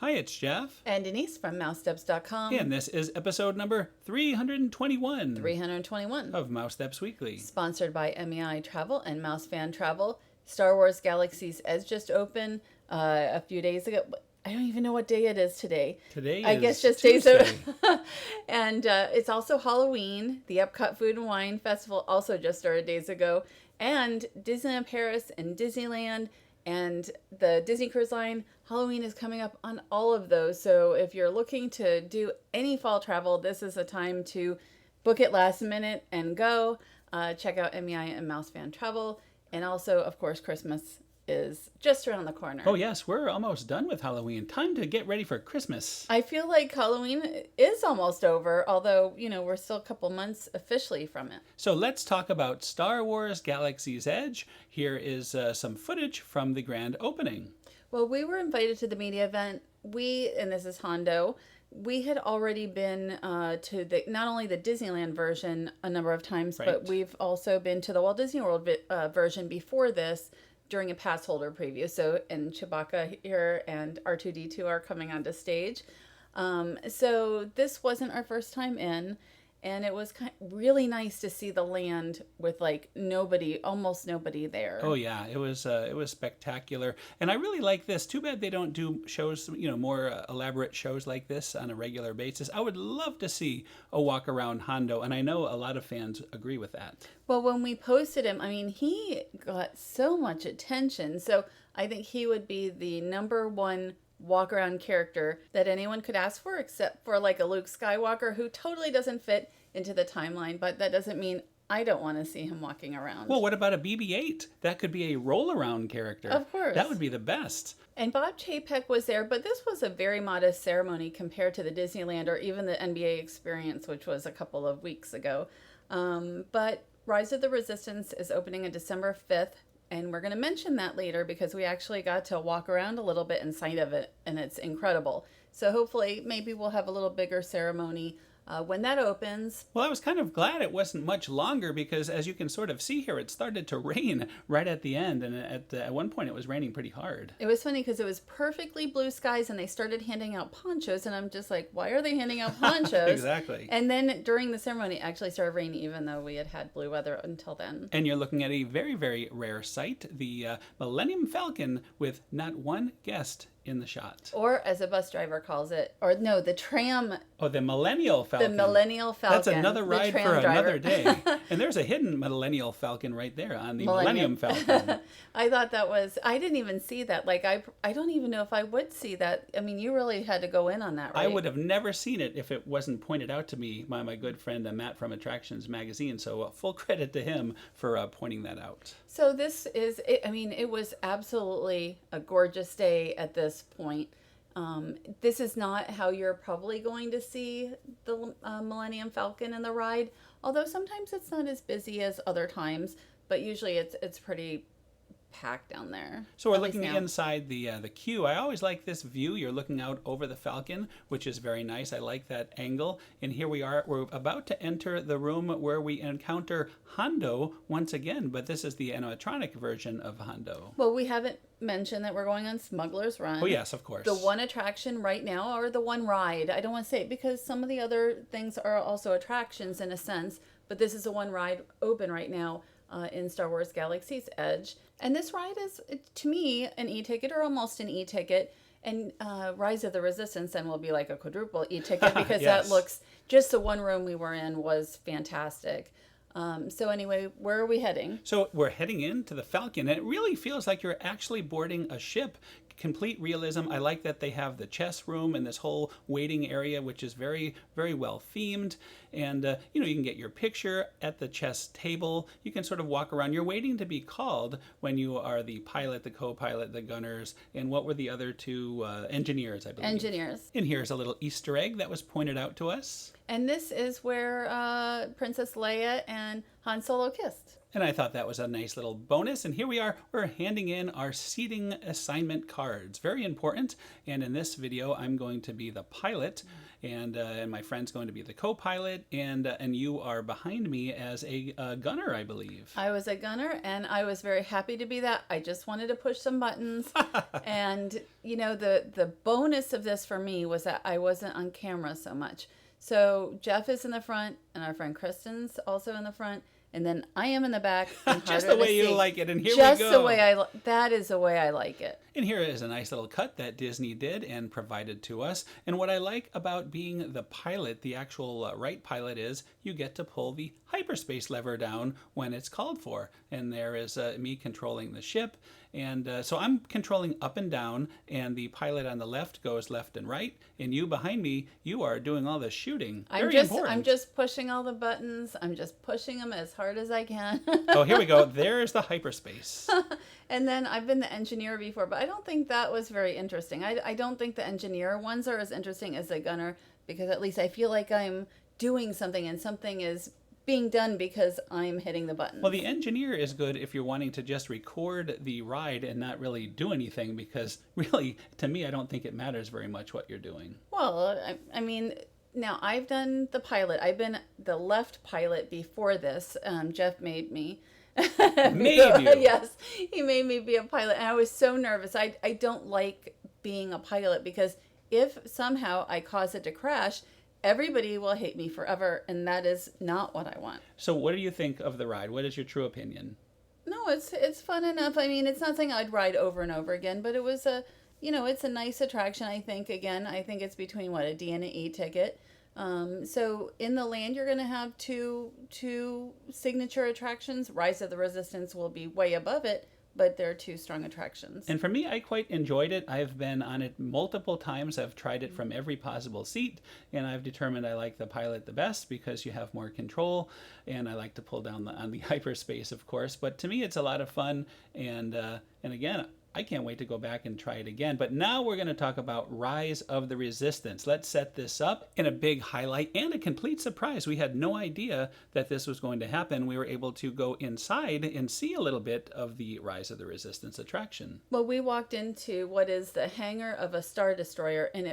Hi, it's Jeff. And Denise from MouseSteps.com. And this is episode number 321. 321. Of MouseSteps Weekly. Sponsored by MEI Travel and Mouse Fan Travel. Star Wars Galaxy's Edge just opened a few days ago. I don't even know what day it is today. I guess just Tuesday. days of. And it's also Halloween. The Epcot Food and Wine Festival also just started days ago. And Disneyland Paris and Disneyland and the Disney Cruise Line, Halloween is coming up on all of those. So if you're looking to do any fall travel, this is a time to book it last minute and go. Check out MEI and Mouse Fan Travel. And also, of course, Christmas is just around the corner. Oh yes, we're almost done with Halloween. Time to get ready for Christmas. I feel like Halloween is almost over, although, we're still a couple months officially from it. So let's talk about Star Wars Galaxy's Edge. Here is some footage from the grand opening. Well, we were invited to the media event. And this is Hondo, we had already been to not only the Disneyland version a number of times, right, but we've also been to the Walt Disney World version before this, during a Passholder preview. So, and Chewbacca here and R2-D2 are coming onto stage. So this wasn't our first time in, and it was really nice to see the land with almost nobody there. Oh yeah, it was spectacular, and I really like this. Too bad they don't do shows, more elaborate shows like this on a regular basis. I would love to see a walk around Hondo, and I know a lot of fans agree with that. Well, when we posted him, he got so much attention. So I think he would be the number one walk around character that anyone could ask for, except for like a Luke Skywalker who totally doesn't fit into the timeline. But that doesn't mean I don't want to see him walking around. Well, what about a BB-8? That could be a roll-around character. Of course. That would be the best. And Bob Chapek was there, but this was a very modest ceremony compared to the Disneyland or even the NBA experience, which was a couple of weeks ago. But Rise of the Resistance is opening on December 5th. And we're going to mention that later because we actually got to walk around a little bit inside of it, and it's incredible. So hopefully maybe we'll have a little bigger ceremony when that opens. Well, I was kind of glad it wasn't much longer because, as you can sort of see here, it started to rain right at the end, and at one point it was raining pretty hard. It was funny because it was perfectly blue skies, and they started handing out ponchos, and I'm just like, why are they handing out ponchos? Exactly. And then during the ceremony, it actually started raining, even though we had blue weather until then. And you're looking at a very, very rare sight, the Millennium Falcon with not one guest in the shot. Or as a bus driver calls it, or no, the tram. Oh, the Millennial Falcon. The Millennial Falcon. That's another ride for another day. And there's a hidden Millennial Falcon right there on the Millennium Falcon. I thought that was, I didn't even see that. I don't even know if I would see that. You really had to go in on that, right? I would have never seen it if it wasn't pointed out to me by my good friend Matt from Attractions Magazine. So full credit to him for pointing that out. So this is, it was absolutely a gorgeous day at this point. This is not how you're probably going to see the Millennium Falcon in the ride, although sometimes it's not as busy as other times, but usually it's pretty packed down there. So we're looking inside the queue. I always like this view. You're looking out over the Falcon, which is very nice. I like that angle. And here we are. We're about to enter the room where we encounter Hondo once again, but this is the animatronic version of Hondo. Well, we haven't mentioned that we're going on Smugglers Run. Oh yes, of course. The one attraction right now, or the one ride. I don't want to say it because some of the other things are also attractions in a sense, but this is the one ride open right now in Star Wars Galaxy's Edge. And this ride is, to me, an e-ticket or almost an e-ticket. And Rise of the Resistance then will be like a quadruple e-ticket because yes. That looks, just the one room we were in was fantastic. So anyway, where are we heading? So we're heading into the Falcon, and it really feels like you're actually boarding a ship. Complete realism. I like that they have the chess room and this whole waiting area, which is very, very well themed. And, you can get your picture at the chess table. You can sort of walk around. You're waiting to be called when you are the pilot, the co-pilot, the gunners, and what were the other two? Engineers, I believe. Engineers. And here's a little Easter egg that was pointed out to us. And this is where Princess Leia and Han Solo kissed. And I thought that was a nice little bonus. And here we are, we're handing in our seating assignment cards. Very important. And in this video, I'm going to be the pilot, and my friend's going to be the co-pilot, and you are behind me as a gunner, I believe. I was a gunner, and I was very happy to be that. I just wanted to push some buttons. And, you know, the bonus of this for me was that I wasn't on camera so much. So Jeff is in the front, and our friend Kristen's also in the front. And then I am in the back. Just the way you like it. And here we go. Just the way that is the way I like it. And here is a nice little cut that Disney did and provided to us. And what I like about being the pilot, the actual right pilot, is you get to pull the hyperspace lever down when it's called for. And there is me controlling the ship. And so I'm controlling up and down, and the pilot on the left goes left and right. And you behind me, you are doing all the shooting. Very important. I'm just pushing all the buttons. I'm just pushing them as hard as I can. Oh, here we go. There's the hyperspace. And then I've been the engineer before, but I don't think that was very interesting. I don't think the engineer ones are as interesting as the gunner, because at least I feel like I'm doing something and something is being done because I'm hitting the buttons. Well, the engineer is good if you're wanting to just record the ride and not really do anything, because really, to me, I don't think it matters very much what you're doing. Well, I mean, now I've done the pilot. I've been the left pilot before this. Jeff made me. Made you? Yes, he made me be a pilot, and I was so nervous. I don't like being a pilot, because if somehow I cause it to crash, everybody will hate me forever, and that is not what I want. So what do you think of the ride? What is your true opinion? No, it's fun enough. I mean, it's not something I'd ride over and over again, but it was it's a nice attraction, I think. Again, I think it's between a D and an E ticket. So in the land, you're going to have two signature attractions. Rise of the Resistance will be way above it, but they're two strong attractions. And for me, I quite enjoyed it. I've been on it multiple times. I've tried it from every possible seat, and I've determined I like the pilot the best because you have more control, and I like to pull down on the hyperspace, of course. But to me, it's a lot of fun, and again, I can't wait to go back and try it again. But now we're going to talk about Rise of the Resistance. Let's set this up. In a big highlight and a complete surprise. We had no idea that this was going to happen. We were able to go inside and see a little bit of the Rise of the Resistance attraction. Well, we walked into what is the hangar of a Star Destroyer, and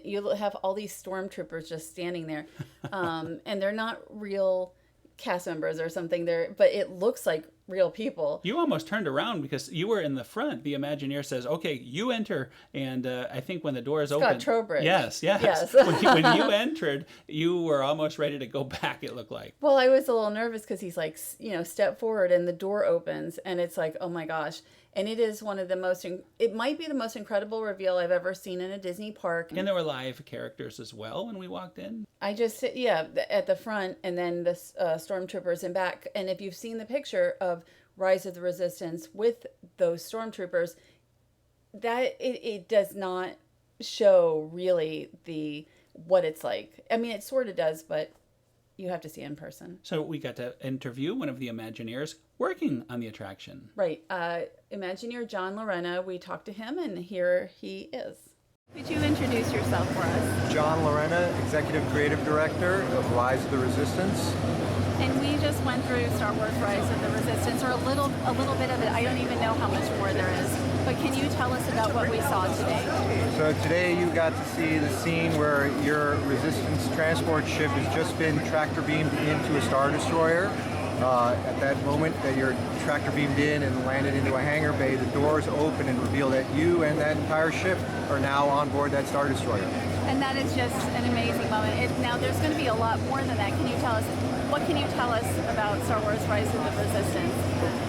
you have all these stormtroopers just standing there. And they're not real cast members or something there, but it looks like real people. You almost turned around because you were in the front. The Imagineer says, okay, you enter. And I think when the doors opened. Scott Trowbridge. Yes. when you entered, you were almost ready to go back, it looked like. Well, I was a little nervous because he's like, step forward, and the door opens, and it's like, oh my gosh. And it is one of the it might be the most incredible reveal I've ever seen in a Disney park. And there were live characters as well when we walked in. I just, at the front, and then the stormtroopers in back. And if you've seen the picture of Rise of the Resistance with those stormtroopers, that it does not show really what it's like. I mean, it sort of does, but you have to see it in person. So we got to interview one of the Imagineers working on the attraction. Right. Imagineer John Larena. We talked to him, and here he is. Could you introduce yourself for us? John Larena, Executive Creative Director of Rise of the Resistance. And we just went through Star Wars Rise of the Resistance, or a little bit of it. I don't even know how much more there is. But can you tell us about what we saw today? So today you got to see the scene where your Resistance transport ship has just been tractor beamed into a Star Destroyer. At that moment that you're tractor beamed in and landed into a hangar bay, the doors open and reveal that you and that entire ship are now on board that Star Destroyer. And that is just an amazing moment. Now there's going to be a lot more than that. What can you tell us about Star Wars Rise of the Resistance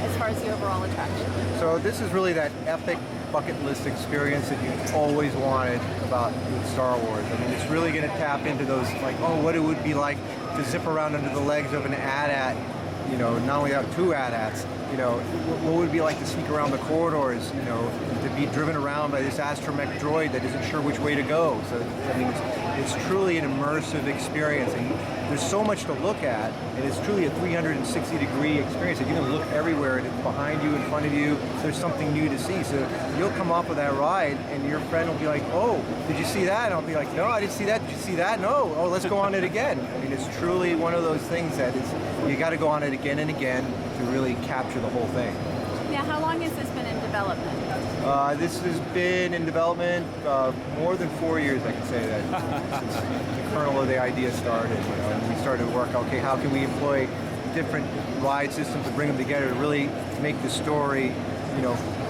as far as the overall attraction? So this is really that epic bucket list experience that you've always wanted about Star Wars. I mean, it's really going to tap into those, what it would be like to zip around under the legs of an AT-AT. Not only that, two AT-ATs, what would it be like to sneak around the corridors, to be driven around by this astromech droid that isn't sure which way to go. So, I mean, it's truly an immersive experience. And there's so much to look at, and it's truly a 360-degree experience. That you can look everywhere, and it's behind you, in front of you. There's something new to see. So you'll come off of that ride, and your friend will be like, oh, did you see that? And I'll be like, no, I didn't see that. Did you see that? No. Oh, let's go on it again. I mean, it's truly one of those things that you got to go on it again and again to to really capture the whole thing. Now, how long has this been in development? This has been in development more than 4 years, I can say that, since the kernel of the idea started. And we started to work, okay, how can we employ different ride systems to bring them together to really make the story,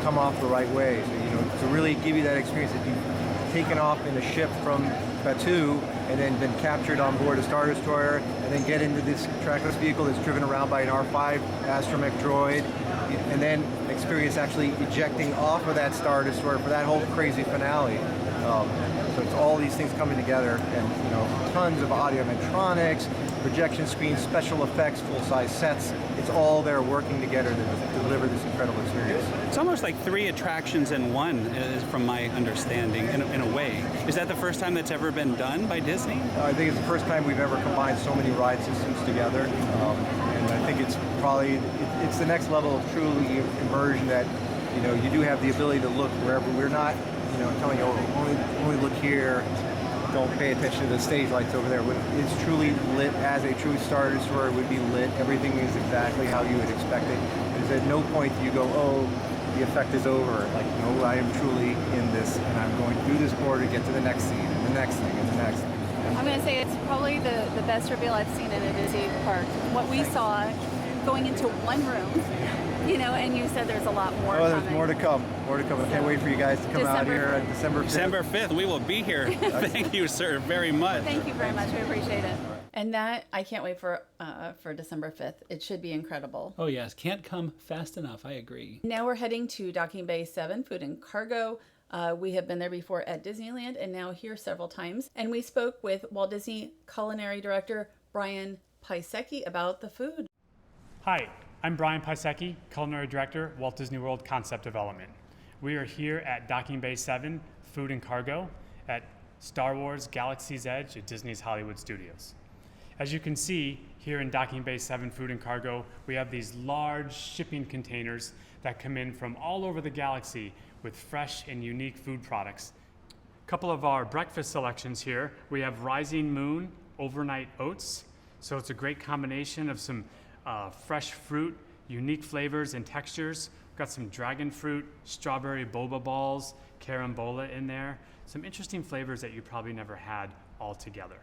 come off the right way. So, to really give you that experience that you've taken off in a ship from Batuu and then been captured on board a Star Destroyer and then get into this trackless vehicle that's driven around by an R5 astromech droid and then experience actually ejecting off of that Star Destroyer for that whole crazy finale. So it's all these things coming together and tons of audio animatronics, projection screens, special effects, full-size sets. It's all there working together to deliver this incredible experience. It's almost like 3 attractions in one, is from my understanding, in a way. Is that the first time that's ever been done by Disney? I think it's the first time we've ever combined so many ride systems together. And I think it's probably, it's the next level of truly immersion that, you do have the ability to look wherever we're not, telling you, only look here, don't pay attention to the stage lights over there. It's truly lit as a true Star Destroyer would be lit. Everything is exactly how you would expect it. There's at no point do you go, oh, the effect is over. Like, no, I am truly in this, and I'm going through this corridor to get to the next scene, and the next thing, and the next thing. I'm going to say it's probably the best reveal I've seen in a Disney park. What we saw going into one room, and you said there's a lot more coming. There's more to come. More to come. I can't wait for you guys to come out here on December 5th. December 5th, we will be here. Thank you, sir, very much. Thank you very much. We appreciate it. And that, I can't wait for December 5th. It should be incredible. Oh, yes. Can't come fast enough. I agree. Now we're heading to Docking Bay 7, Food and Cargo. We have been there before at Disneyland and now here several times. And we spoke with Walt Disney Culinary Director Brian Piasecki about the food. Hi, I'm Brian Piasecki, Culinary Director, Walt Disney World Concept Development. We are here at Docking Bay 7, Food and Cargo, at Star Wars Galaxy's Edge at Disney's Hollywood Studios. As you can see, here in Docking Bay 7 Food and Cargo, we have these large shipping containers that come in from all over the galaxy with fresh and unique food products. A couple of our breakfast selections here, we have Rising Moon Overnight Oats. So it's a great combination of some fresh fruit, unique flavors and textures. We've got some dragon fruit, strawberry boba balls, carambola in there. Some interesting flavors that you probably never had all together.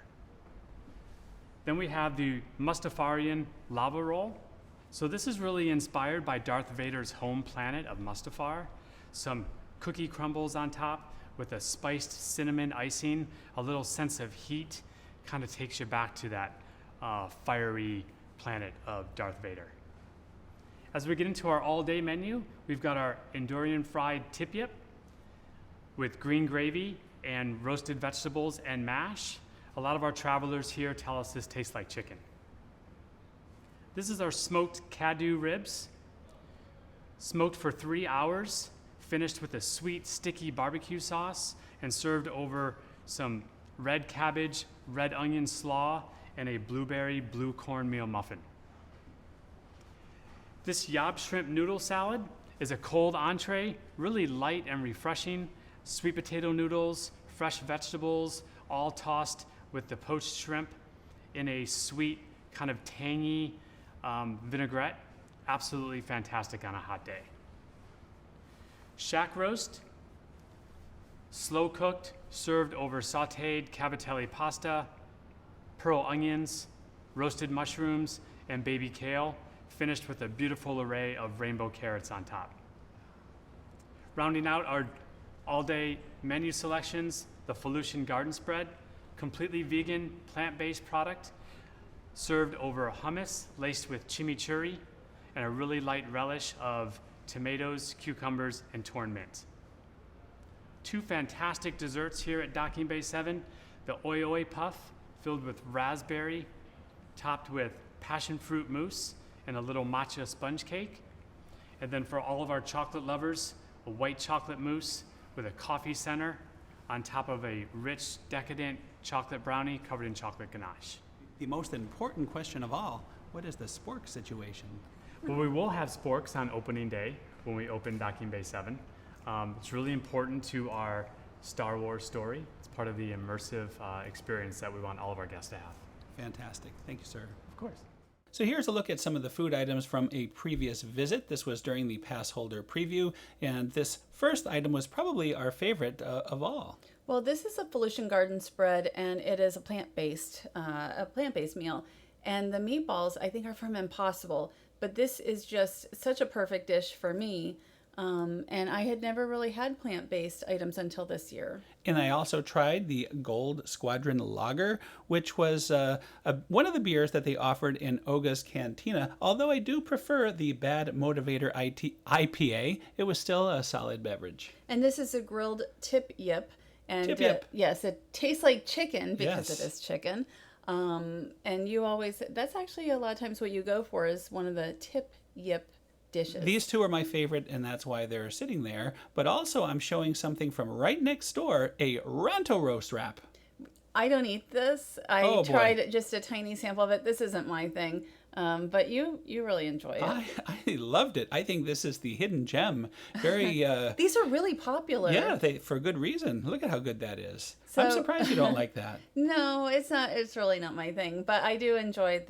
Then we have the Mustafarian lava roll. So this is really inspired by Darth Vader's home planet of Mustafar. Some cookie crumbles on top with a spiced cinnamon icing, a little sense of heat, kind of takes you back to that fiery planet of Darth Vader. As we get into our all-day menu, we've got our Endorian fried tip-yip with green gravy and roasted vegetables and mash. A lot of our travelers here tell us this tastes like chicken. This is our smoked Cadu ribs, smoked for 3 hours, finished with a sweet, sticky barbecue sauce, and served over some red cabbage, red onion slaw, and a blueberry blue cornmeal muffin. This Yab shrimp noodle salad is a cold entree, really light and refreshing. Sweet potato noodles, fresh vegetables, all tossed with the poached shrimp in a sweet, kind of tangy vinaigrette. Absolutely fantastic on a hot day. Shack roast, slow cooked, served over sauteed cavatelli pasta, pearl onions, roasted mushrooms, and baby kale, finished with a beautiful array of rainbow carrots on top. Rounding out our all-day menu selections, the Felucian garden spread, completely vegan, plant-based product, served over hummus laced with chimichurri and a really light relish of tomatoes, cucumbers, and torn mint. 2 fantastic desserts here at Docking Bay 7, the Oi Oi Puff, filled with raspberry, topped with passion fruit mousse and a little matcha sponge cake. And then for all of our chocolate lovers, a white chocolate mousse with a coffee center on top of a rich, decadent chocolate brownie covered in chocolate ganache. The most important question of all, what is the spork situation? Well, we will have sporks on opening day when we open Docking Bay 7. It's really important to our Star Wars story. It's part of the immersive experience that we want all of our guests to have. Fantastic. Thank you, sir. Of course. So here's a look at some of the food items from a previous visit. This was during the Passholder preview, and this first item was probably our favorite of all. Well, this is a Felucian Garden spread, and it is a plant-based meal. And the meatballs, I think, are from Impossible, but this is just such a perfect dish for me. And I had never really had plant-based items until this year. And I also tried the Gold Squadron Lager, which was one of the beers that they offered in Augurs Cantina. Although I do prefer the Bad Motivator IPA, it was still a solid beverage. And this is a grilled tip yip. And Tip yip. yes, it tastes like chicken because Yes. it is chicken. And that's actually a lot of times what you go for is one of the tip yip dishes. These two are my favorite, and that's why they're sitting there. But also, I'm showing something from right next door, a Ronto roast wrap. I don't eat this. I Oh, boy. tried just a tiny sample of it. This isn't my thing. But you really enjoy it. I loved it. I think this is the hidden gem. Very, These are really popular. yeah, for good reason. Look at how good that is. So- I'm surprised you don't like that. No, it's not. It's really not my thing. But I do enjoy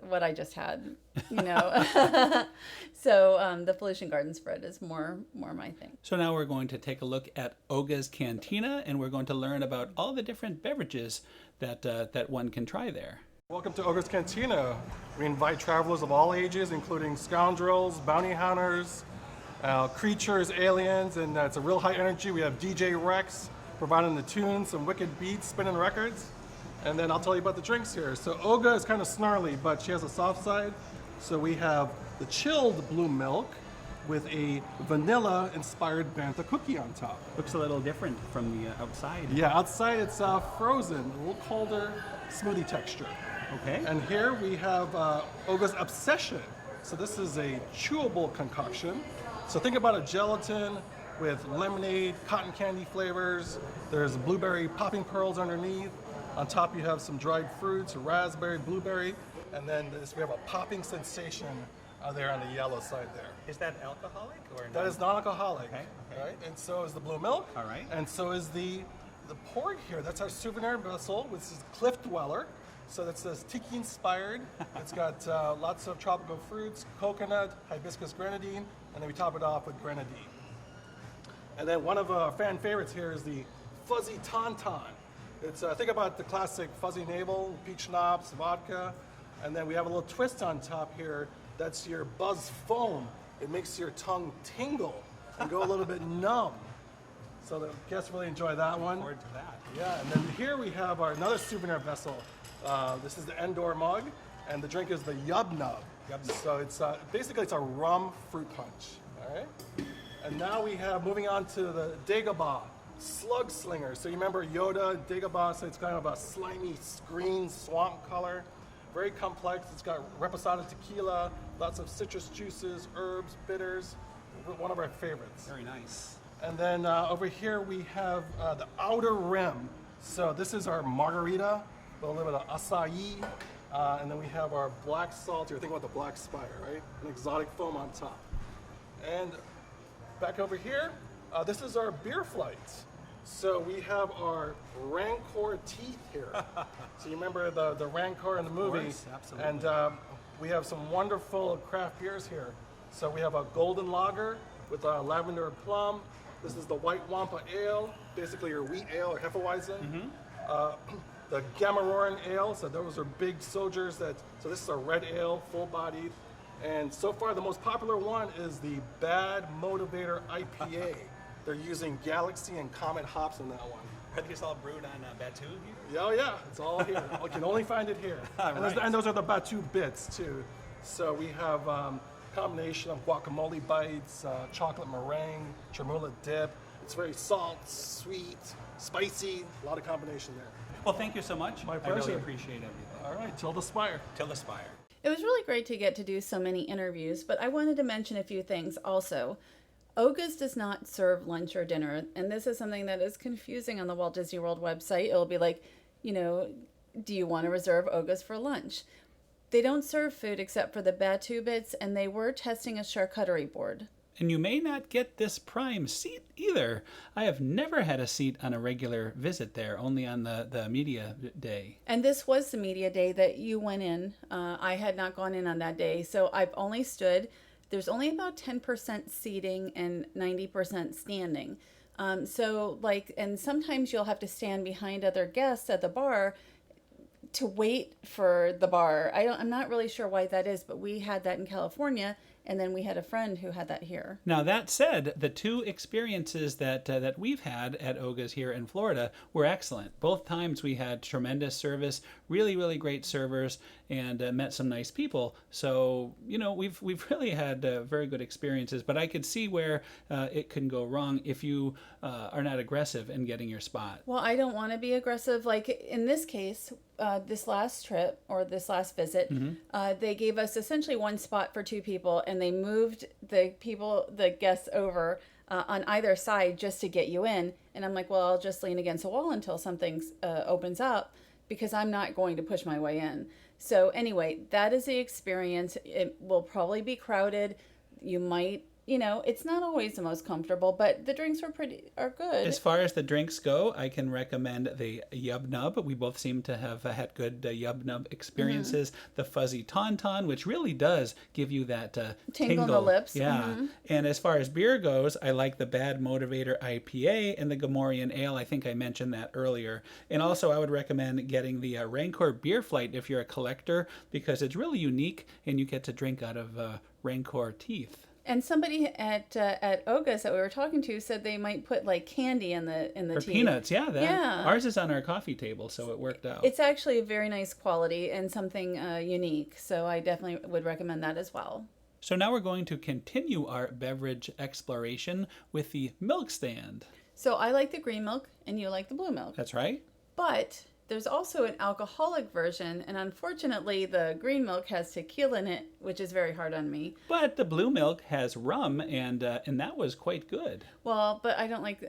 what I just had. You know. So the Felucian Garden spread is more my thing. So now we're going to take a look at Augurs Cantina, and we're going to learn about all the different beverages that one can try there. Welcome to Augurs Cantina. We invite travelers of all ages, including scoundrels, bounty hunters, creatures, aliens, and it's a real high energy. We have DJ Rex providing the tunes, some wicked beats, spinning records, and then I'll tell you about the drinks here. So Olga is kind of snarly, but she has a soft side. So we have the chilled blue milk with a vanilla-inspired bantha cookie on top. Looks a little different from the outside. Yeah, outside it's frozen, a little colder smoothie texture. Okay. And here we have Olga's Obsession. So this is a chewable concoction. So think about a gelatin with lemonade, cotton candy flavors. There's blueberry popping pearls underneath. On top you have some dried fruits, raspberry, blueberry, and then we have a popping sensation there on the yellow side there. Is that alcoholic or That is non-alcoholic, Okay. right? And so is the blue milk. All right. And so is the porg here. That's our souvenir vessel, which is Cliff Dweller. So that says tiki inspired. It's got lots of tropical fruits, coconut, hibiscus grenadine, and then we top it off with grenadine. And then one of our fan favorites here is the Fuzzy Tauntaun. It's think about the classic fuzzy navel, peach schnapps, vodka, and then we have a little twist on top here. That's your Buzz Foam. It makes your tongue tingle and go a little bit numb. So the guests really enjoy that one. Forward to that. Yeah, and then here we have another souvenir vessel. This is the Endor mug, and the drink is the Yub Nub. So it's basically it's a rum fruit punch. All right. And now we have moving on to the Dagobah Slug Slinger. So you remember Yoda, Dagobah. So it's kind of a slimy green swamp color. Very complex. It's got reposado tequila, lots of citrus juices, herbs, bitters. One of our favorites. Very nice. And then over here we have the Outer Rim. So this is our margarita with a little bit of acai. And then we have our black salt. You're thinking about the black Spire, right? An exotic foam on top. And back over here, this is our beer flight. So we have our Rancor teeth here. So you remember the Rancor in the movie? course, absolutely. And we have some wonderful craft beers here. So we have a golden lager with lavender and plum. This is the White Wampa Ale, basically your wheat ale or Hefeweizen. The Gamaroran Ale, so those are big soldiers. So this is a red ale, full-bodied. And so far the most popular one is the Bad Motivator IPA. They're using Galaxy and Comet hops in that one. Are these all brewed on Batu here? Yeah, oh yeah, it's all here. You can only find it here. And those are the Batu bits too. So we have combination of guacamole bites, chocolate meringue, chermoula dip. It's very salt, sweet, spicy, a lot of combination there. Well, thank you so much. My I really pleasure. appreciate everything. All right, till the Spire. Till the Spire. It was really great to get to do so many interviews, but I wanted to mention a few things also. Augurs does not serve lunch or dinner, and this is something that is confusing on the Walt Disney World website. It'll be like, do you want to reserve Augurs for lunch? They don't serve food except for the Batu bits, and they were testing a charcuterie board. And you may not get this prime seat either. I have never had a seat on a regular visit there, only on the media day. And this was the media day that you went in. I had not gone in on that day, so I've only stood. There's only about 10% seating and 90% standing. And sometimes you'll have to stand behind other guests at the bar to wait for the bar. I'm not really sure why that is, but we had that in California, and then we had a friend who had that here. Now, that said, the two experiences that we've had at Augurs here in Florida were excellent. Both times we had tremendous service, really, really great servers, and met some nice people. So, we've really had very good experiences, but I could see where it can go wrong if you are not aggressive in getting your spot. Well, I don't want to be aggressive. Like in this case, this last trip or this last visit, they gave us essentially one spot for two people, and they moved the guests over on either side just to get you in. And I'm like, well, I'll just lean against the wall until something opens up, because I'm not going to push my way in. So anyway, that is the experience. It will probably be crowded. You might, it's not always the most comfortable, but the drinks are good. As far as the drinks go, I can recommend the Yub Nub. We both seem to have had good Yub Nub experiences. The Fuzzy Tauntaun, which really does give you that tingle in the lips. Yeah. And as far as beer goes, I like the Bad Motivator IPA and the Gamorrean Ale. I think I mentioned that earlier. And also, I would recommend getting the Rancor Beer Flight if you're a collector, because it's really unique and you get to drink out of Rancor teeth. And somebody at Augurs that we were talking to said they might put like candy in the or tea. Peanuts, yeah. Yeah. Ours is on our coffee table, so it worked out. It's actually a very nice quality and something unique. So I definitely would recommend that as well. So now we're going to continue our beverage exploration with the milk stand. So I like the green milk and you like the blue milk. That's right. But there's also an alcoholic version, and unfortunately the green milk has tequila in it, which is very hard on me. But the blue milk has rum, and that was quite good. Well, but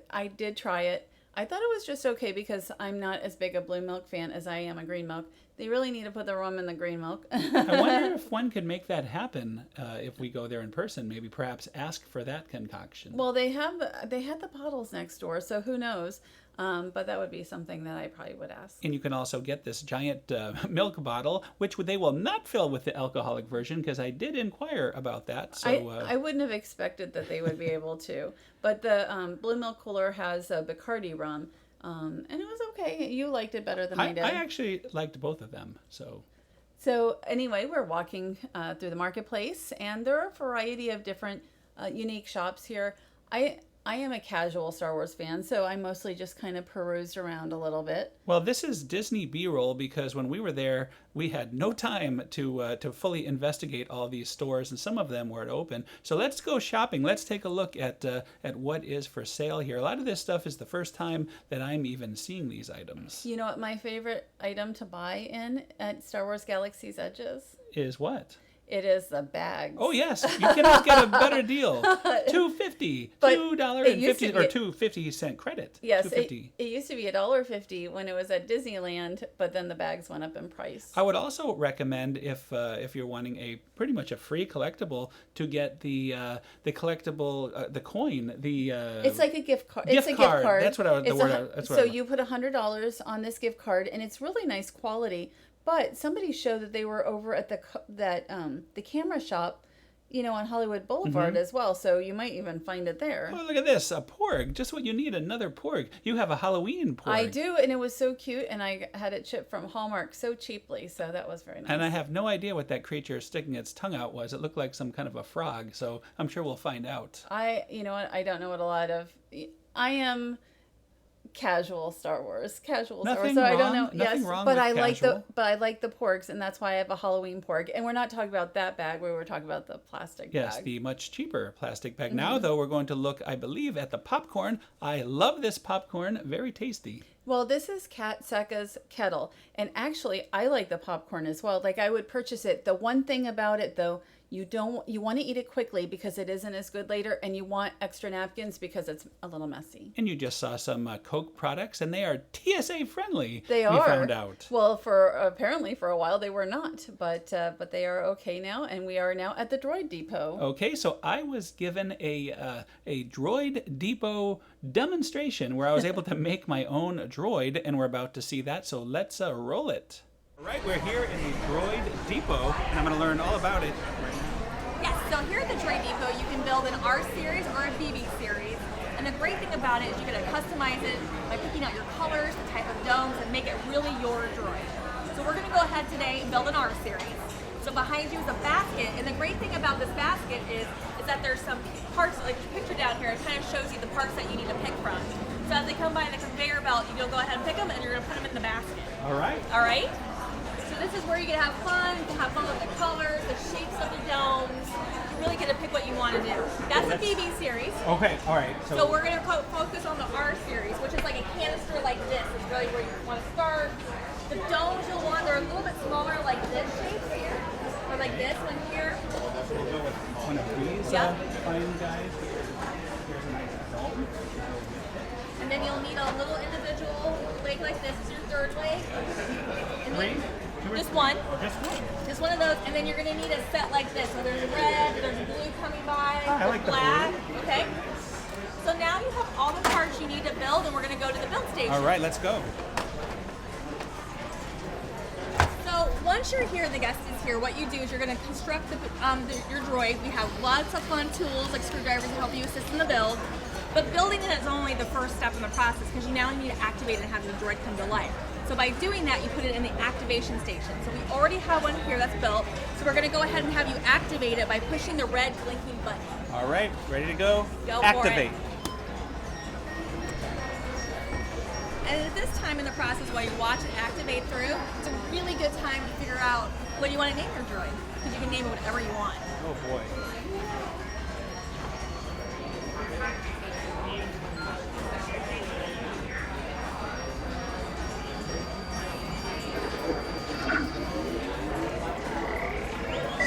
I did try it. I thought it was just okay because I'm not as big a blue milk fan as I am a green milk. They really need to put the rum in the green milk. I wonder if one could make that happen if we go there in person. Maybe perhaps ask for that concoction. Well, they had the bottles next door, so who knows? But that would be something that I probably would ask. And you can also get this giant milk bottle, which they will not fill with the alcoholic version, because I did inquire about that. So I wouldn't have expected that they would be able to. But the blue milk cooler has a Bacardi rum, and it was okay. You liked it better than I did. I actually liked both of them. So anyway, we're walking through the marketplace, and there are a variety of different unique shops here. I am a casual Star Wars fan, so I mostly just kind of perused around a little bit. Well, this is Disney B-roll, because when we were there, we had no time to fully investigate all these stores, and some of them weren't open. So let's go shopping. Let's take a look at what is for sale here. A lot of this stuff is the first time that I'm even seeing these items. You know what my favorite item to buy in at Star Wars Galaxy's Edges is? What? It is the bags. Oh yes, you cannot get a better deal. $2.50, $2.50 or 2.50 credit. Yes, $2.50. It used to be $1.50 when it was at Disneyland, but then the bags went up in price. I would also recommend, if you're wanting a pretty much a free collectible, to get the collectible the coin. It's like a gift card. Gift card. That's what you put $100 on this gift card, and it's really nice quality. But somebody showed that they were over at the camera shop, on Hollywood Boulevard as well. So you might even find it there. Oh, look at this, a porg. Just what you need, another porg. You have a Halloween porg. I do, and it was so cute, and I had it shipped from Hallmark so cheaply, so that was very nice. And I have no idea what that creature sticking its tongue out was. It looked like some kind of a frog, so I'm sure we'll find out. I don't know what a lot of... I am... casual Star Wars, so I don't know. Nothing wrong but with I casual. I like the porgs, and that's why I have a Halloween porg. And we're not talking about that bag. We were talking about the plastic bag. Yes, the much cheaper plastic bag. Now, though, we're going to look, I believe, at the popcorn. I love this popcorn. Very tasty. Well, this is Kat Seka's kettle, and actually, I like the popcorn as well. Like, I would purchase it. The one thing about it, though, You want to eat it quickly because it isn't as good later, and you want extra napkins because it's a little messy. And you just saw some Coke products, and they are TSA friendly. They are. We found out. Well, apparently for a while they were not, but they are okay now, and we are now at the Droid Depot. Okay, so I was given a Droid Depot demonstration where I was able to make my own droid, and we're about to see that. So let's roll it. All right, we're here in the Droid Depot, and I'm going to learn all about it right now. Yes, so here at the Droid Depot, you can build an R series or a BB series. And the great thing about it is you get to customize it by picking out your colors, the type of domes, and make it really your droid. So we're going to go ahead today and build an R series. So behind you is a basket, and the great thing about this basket is that there's some parts, like the picture down here, it kind of shows you the parts that you need to pick from. So as they come by the conveyor belt, you'll go ahead and pick them, and you're going to put them in the basket. All right. All right? So this is where you can have fun. You can have fun with the colors, the shapes of the domes. You really get to pick what you want to do. That's the BB series. Okay, all right. So we're going to focus on the R series, which is like a canister like this. It's really where you want to start. The domes you'll want, they're a little bit smaller like this shape here. Or like this one here. We'll go with one of these fine guys. Here's a nice dome. And then you'll need a little individual leg like this. Is your third leg. And then just one. Just one of those, and then you're going to need a set like this. So there's red, there's blue coming by, I like the black. blue. Okay. So now you have all the parts you need to build, and we're going to go to the build station. All right, let's go. So once you're here, the guest is here, what you do is you're going to construct your droid. We have lots of fun tools like screwdrivers to help you assist in the build. But building it is only the first step in the process because you now need to activate it and have your droid come to life. So by doing that, you put it in the activation station. So we already have one here that's built. So we're going to go ahead and have you activate it by pushing the red blinking button. All right, ready to go? Go Activate. for it. And at this time in the process, while you watch it activate through, it's a really good time to figure out what you want to name your droid. Because you can name it whatever you want. Oh boy.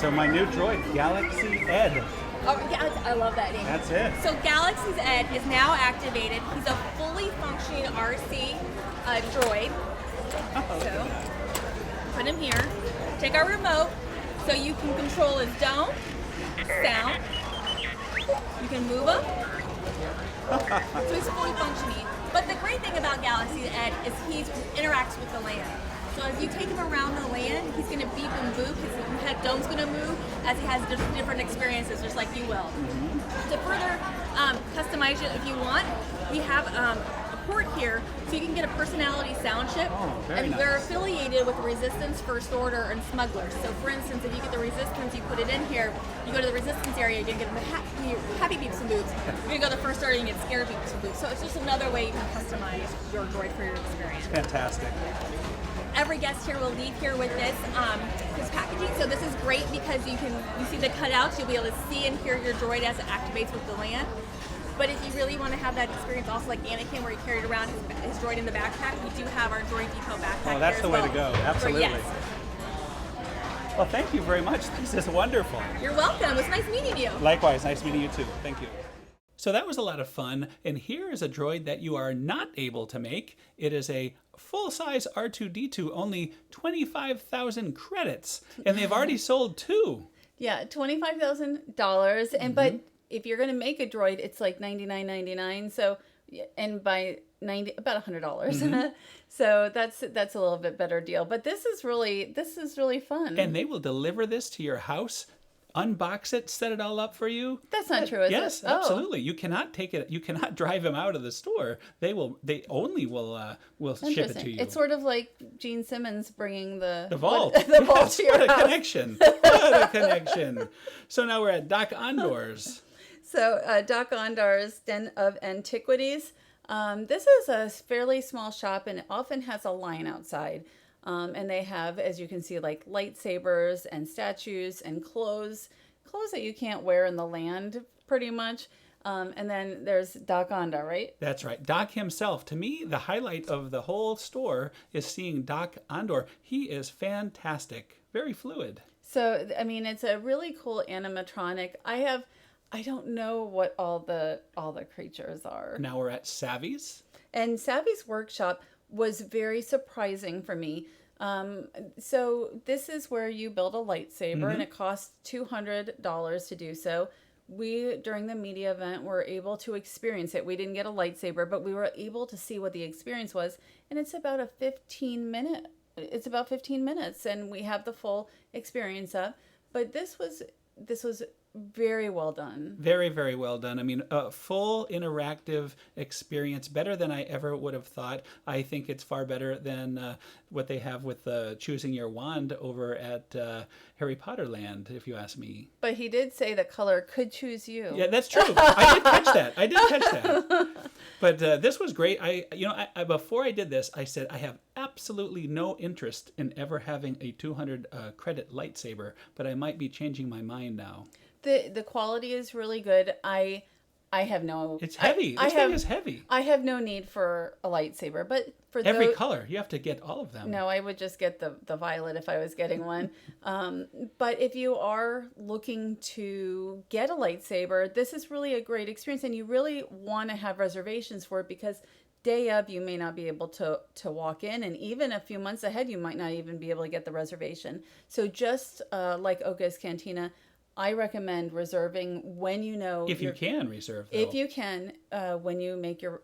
So my new droid, Galaxy Ed. Oh, yeah, I love that name. That's it. So Galaxy's Ed is now activated. He's a fully functioning RC droid. So put him here. Take our remote so you can control his dome, sound. You can move him. So he's fully functioning. But the great thing about Galaxy Ed is he interacts with the land. So as you take him around the land, he's going to beep and boop. His head dome's going to move as he has different experiences, just like you will. To further customize it if you want, we have a port here so you can get a personality sound chip. Oh, very and nice. we're affiliated with Resistance, First Order, and Smugglers. So for instance, if you get the Resistance, you put it in here, you go to the Resistance area, you can get the happy beeps and boops. You're going to go to the First Order, you can get scared beeps and boops. So it's just another way you can customize your droid for your experience. Fantastic. Every guest here will leave here with this packaging. So this is great because you see the cutouts. You'll be able to see and hear your droid as it activates with the land. But if you really want to have that experience, also like Anakin, where he carried around his droid in the backpack, we do have our Droid Depot backpack. Oh, that's here the as way well. to go. Absolutely. Yes. Well, thank you very much. This is wonderful. You're welcome. It was nice meeting you. Likewise, nice meeting you too. Thank you. So that was a lot of fun, and here is a droid that you are not able to make. It is a full-size R2-D2, only 25,000 credits, and they've already sold 2. Yeah, $25,000, and but if you're gonna make a droid, it's like $99.99. So, and by about $100. So that's a little bit better deal. But this is really fun. And they will deliver this to your house, unbox it, set it all up for you. That's not true, is Yes, it? Oh. absolutely. You cannot take it. You cannot drive them out of the store. They only will ship it to you. It's sort of like Gene Simmons bringing the vault. the vault Yes, to your what a house. connection. What a connection. So now we're at Doc Ondor's. So Doc Ondar's Den of Antiquities. This is a fairly small shop, and it often has a line outside. And they have, as you can see, like lightsabers and statues and clothes that you can't wear in the land, pretty much. And then there's Doc Ondar, right? That's right. Doc himself. To me, the highlight of the whole store is seeing Doc Ondor. He is fantastic. Very fluid. So, I mean, it's a really cool animatronic. I don't know what all the creatures are. Now we're at Savi's. And Savi's workshop was very surprising for me. So this is where you build a lightsaber, and it costs $200 to do so. We, during the media event, were able to experience it. We didn't get a lightsaber, but we were able to see what the experience was. And it's about 15 minutes, and we have the full experience up. But this was very well done. Very, very well done. I mean, a full interactive experience, better than I ever would have thought. I think it's far better than what they have with choosing your wand over at Harry Potter Land, if you ask me. But he did say the color could choose you. Yeah, that's true. I did catch that. But this was great. I before I did this, I said I have absolutely no interest in ever having a 200 credit lightsaber, but I might be changing my mind now. The quality is really good. I have no. It's heavy. This thing is heavy. I have no need for a lightsaber, but for every color, you have to get all of them. No, I would just get the violet if I was getting one. But if you are looking to get a lightsaber, this is really a great experience, and you really want to have reservations for it because day of you may not be able to walk in, and even a few months ahead you might not even be able to get the reservation. So just like Augurs Cantina, I recommend reserving when you know. If you can reserve, though. If you can, when you make your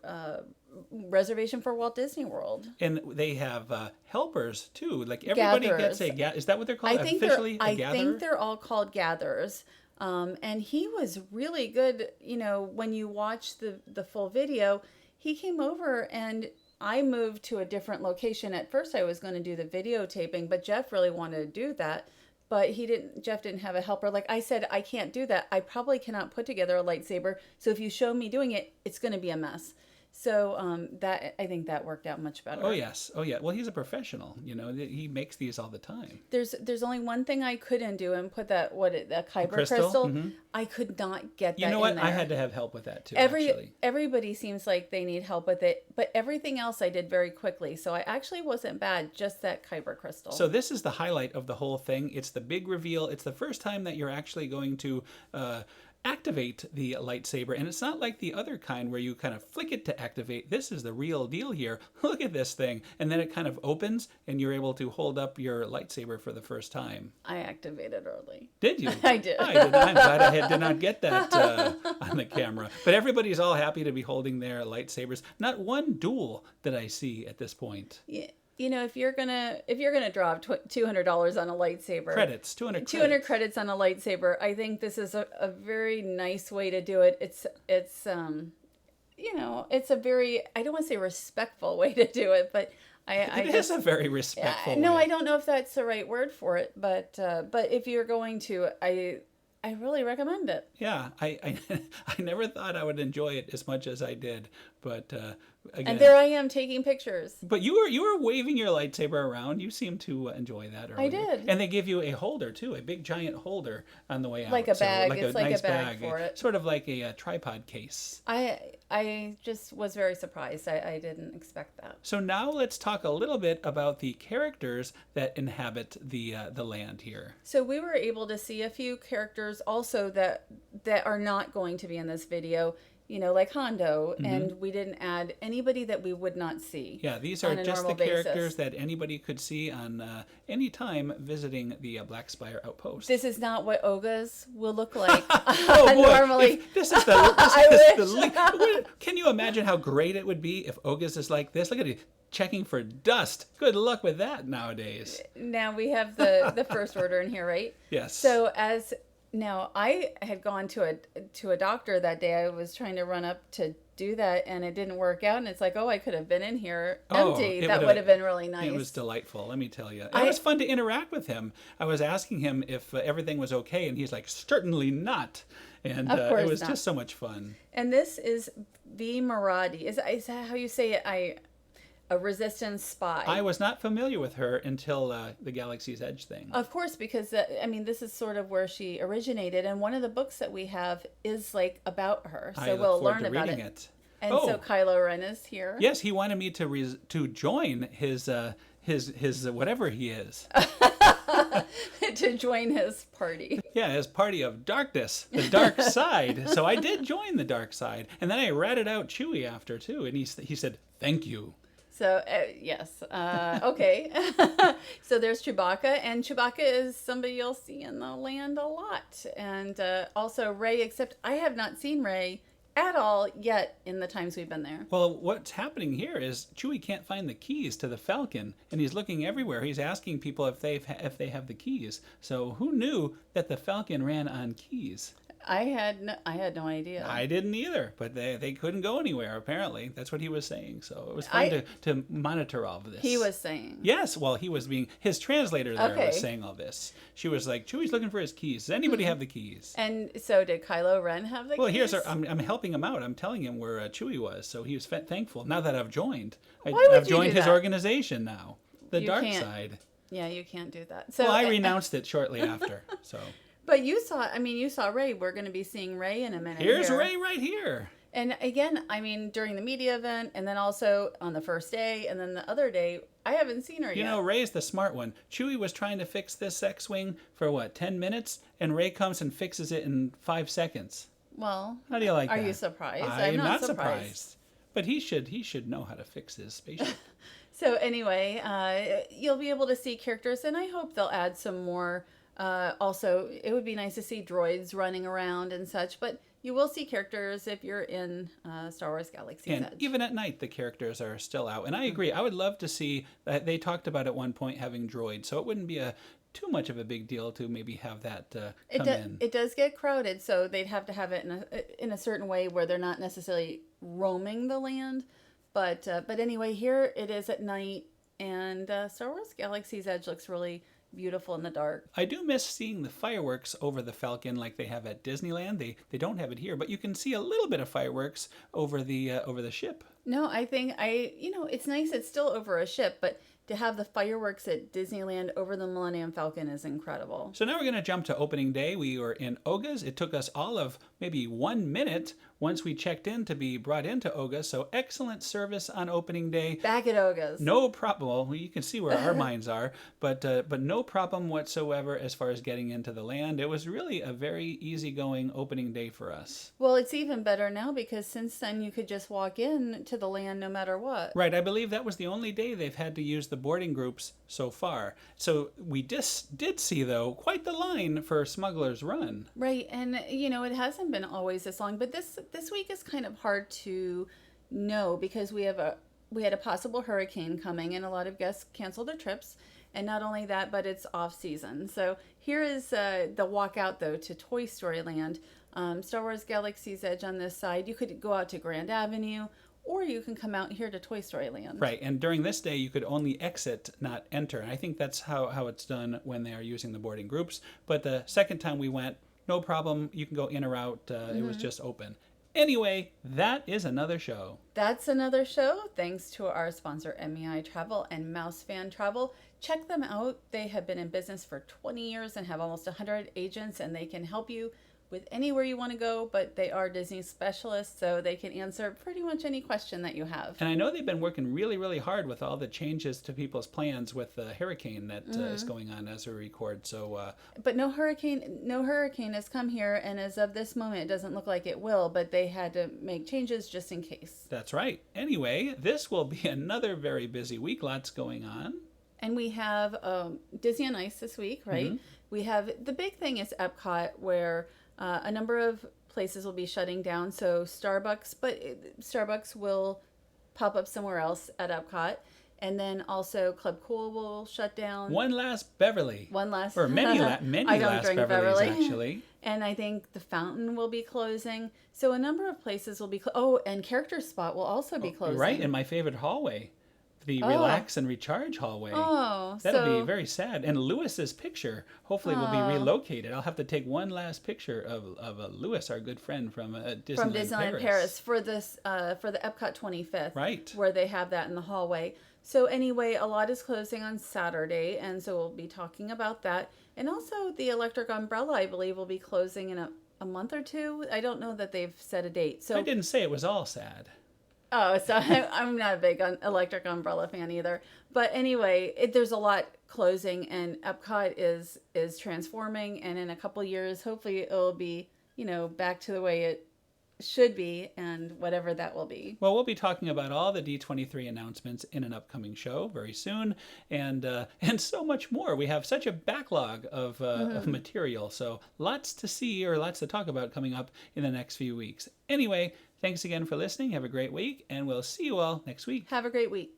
reservation for Walt Disney World. And they have helpers too. Like everybody Gatherers. Is that what they're called? I think they're all called gatherers. And he was really good. You know, when you watch the full video, he came over and I moved to a different location. At first, I was going to do the videotaping, but Jeff really wanted to do that. But Jeff didn't have a helper. Like I said, I can't do that. I probably cannot put together a lightsaber. So if you show me doing it, it's going to be a mess. So I think that worked out much better. Oh yes, oh yeah. Well, he's a professional. You know, he makes these all the time. There's only one thing I couldn't do, and put that kyber crystal. Mm-hmm. I could not get that. You know what? In there. I had to have help with that too. Actually, everybody seems like they need help with it, but everything else I did very quickly. So I actually wasn't bad. Just that kyber crystal. So this is the highlight of the whole thing. It's the big reveal. It's the first time that you're actually going to activate the lightsaber, and it's not like the other kind where you kind of flick it to activate. This is the real deal here. Look at this thing, and then it kind of opens and you're able to hold up your lightsaber for the first time. I activated early. Did you? I did. I'm glad I did not get that on the camera, but everybody's all happy to be holding their lightsabers. Not one duel that I see at this point. Yeah. You know, if you're gonna drop $200 on a lightsaber, 200 credits on a lightsaber, I think this is a very nice way to do it. It's you know, it's a very, I don't want to say respectful way to do it, but it is a very respectful way. No, I don't know if that's the right word for it, but if you're going to, I really recommend it. Yeah, I never thought I would enjoy it as much as I did, but again. And there I am taking pictures. But you were waving your lightsaber around. You seemed to enjoy that earlier. I did. And they give you a holder too, a big giant holder on the way out. Like a bag. It's like nice a bag for it. Sort of like a tripod case. I just was very surprised. I didn't expect that. So now let's talk a little bit about the characters that inhabit the land here. So we were able to see a few characters also that are not going to be in this video. You know, like Hondo, and we didn't add anybody that we would not see. Yeah, these are just the characters that anybody could see on any time visiting the Black Spire outpost. This is not what Augurs will look like oh boy! normally. This is Can you imagine how great it would be if Augurs is like this? Look at it. Checking for dust. Good luck with that nowadays. Now we have the first order in here, right? Yes. So now, I had gone to a doctor that day. I was trying to run up to do that, and it didn't work out. And it's like, I could have been in here empty. That would have been really nice. It was delightful, let me tell you. It was fun to interact with him. I was asking him if everything was okay, and he's like, certainly not. And it was just so much fun. And this is V. Maradi. Is that how you say it? A resistance spy. I was not familiar with her until the Galaxy's Edge thing. Of course, because this is sort of where she originated, and one of the books that we have is like about her, so we'll learn about it. And so Kylo Ren is here. Yes, he wanted me to join his whatever he is. to join his party. Yeah, his party of darkness, the dark side. So I did join the dark side. And then I ratted out Chewie after, too. And he said, thank you. So, yes. Okay. So there's Chewbacca, and Chewbacca is somebody you'll see in the land a lot. And also Rey, except I have not seen Rey at all yet in the times we've been there. Well, what's happening here is Chewie can't find the keys to the Falcon, and he's looking everywhere. He's asking people if they have the keys. So who knew that the Falcon ran on keys? I had no idea. I didn't either, but they couldn't go anywhere, apparently. That's what he was saying. So it was fun to monitor all of this. He was saying. Yes, well, he was being, his translator there Okay. was saying all this. She was like, Chewie's looking for his keys. Does anybody have the keys? And so did Kylo Ren have the Well, keys? I'm helping him out. I'm telling him where Chewie was, so he was thankful. Now that I've joined, Why would I've you joined do his that? organization now, the You dark can't. side. Yeah, you can't do that. So Well, I renounced it shortly after. So But you saw Rey. We're going to be seeing Rey in a minute. here's here. Rey right here. And again, I mean, during the media event, and then also on the first day, and then the other day, I haven't seen her yet. You know, Rey's the smart one. Chewie was trying to fix this X-Wing for 10 minutes? And Rey comes and fixes it in 5 seconds. Well, How do you like are that? you surprised? I'm not surprised. But he should know how to fix his spaceship. So anyway, you'll be able to see characters, and I hope they'll add some more. Also, it would be nice to see droids running around and such, but you will see characters if you're in Star Wars Galaxy's And Edge. even at night, the characters are still out. And I agree. I would love to see that. They talked about at one point having droids, so it wouldn't be too much of a big deal to maybe have that come in. It does get crowded, so they'd have to have it in a certain way where they're not necessarily roaming the land. But anyway, here it is at night, and Star Wars Galaxy's Edge looks really beautiful in the dark. I do miss seeing the fireworks over the Falcon like they have at Disneyland. They don't have it here, but you can see a little bit of fireworks over the ship. No, I think it's nice. It's still over a ship, but to have the fireworks at Disneyland over the Millennium Falcon is incredible. So now we're going to jump to opening day. We were in Augurs. It took us all of maybe 1 minute once we checked in to be brought into Augurs. So excellent service on opening day. Back at Augurs. No problem. Well, you can see where our minds are, but no problem whatsoever as far as getting into the land. It was really a very easygoing opening day for us. Well, it's even better now because since then you could just walk in to the land no matter what. Right. I believe that was the only day they've had to use the boarding groups so far. So we did see, though, quite the line for Smugglers Run. Right, and it hasn't been always this long, but this week is kind of hard to know because we had a possible hurricane coming and a lot of guests canceled their trips. And not only that, but it's off season. So here is the walkout, though, to Toy Story Land. Star Wars Galaxy's Edge on this side. You could go out to Grand Avenue, or you can come out here to Toy Story Land. Right, and during this day, you could only exit, not enter. And I think that's how it's done when they are using the boarding groups. But the second time we went, no problem. You can go in or out. It was just open. Anyway, that is another show. That's another show. Thanks to our sponsor, MEI Travel and Mouse Fan Travel. Check them out. They have been in business for 20 years and have almost 100 agents, and they can help you with anywhere you want to go, but they are Disney specialists, so they can answer pretty much any question that you have. And I know they've been working really, really hard with all the changes to people's plans with the hurricane that is going on as we record. So, but no hurricane has come here, and as of this moment, it doesn't look like it will, but they had to make changes just in case. that's right. Anyway, this will be another very busy week. Lots going on. And we have Disney on Ice this week, right? We have, the big thing is Epcot, where a number of places will be shutting down. So Starbucks will pop up somewhere else at Epcot. And then also Club Cool will shut down. One last Beverly. One last. Or many I don't last drink Beverlys, Beverly. actually. And I think the Fountain will be closing. So a number of places will be and Character Spot will also be closing. Right, in my favorite hallway. The Relax and Recharge hallway. Oh, That'll be very sad. And Lewis's picture hopefully will be relocated. I'll have to take one last picture of Lewis, our good friend from Disneyland Paris for this for the Epcot 25th. Right. Where they have that in the hallway. So anyway, a lot is closing on Saturday, and so we'll be talking about that. And also the Electric Umbrella, I believe, will be closing in a month or two. I don't know that they've set a date. So I didn't say it was all sad. Oh, so I'm not a big electric umbrella fan either. But anyway, there's a lot closing, and Epcot is transforming, and in a couple years, hopefully it'll be, back to the way it should be, and whatever that will be. Well, we'll be talking about all the D23 announcements in an upcoming show very soon, and so much more. We have such a backlog of material, so lots to see or lots to talk about coming up in the next few weeks. Anyway, thanks again for listening. Have a great week, and we'll see you all next week. Have a great week.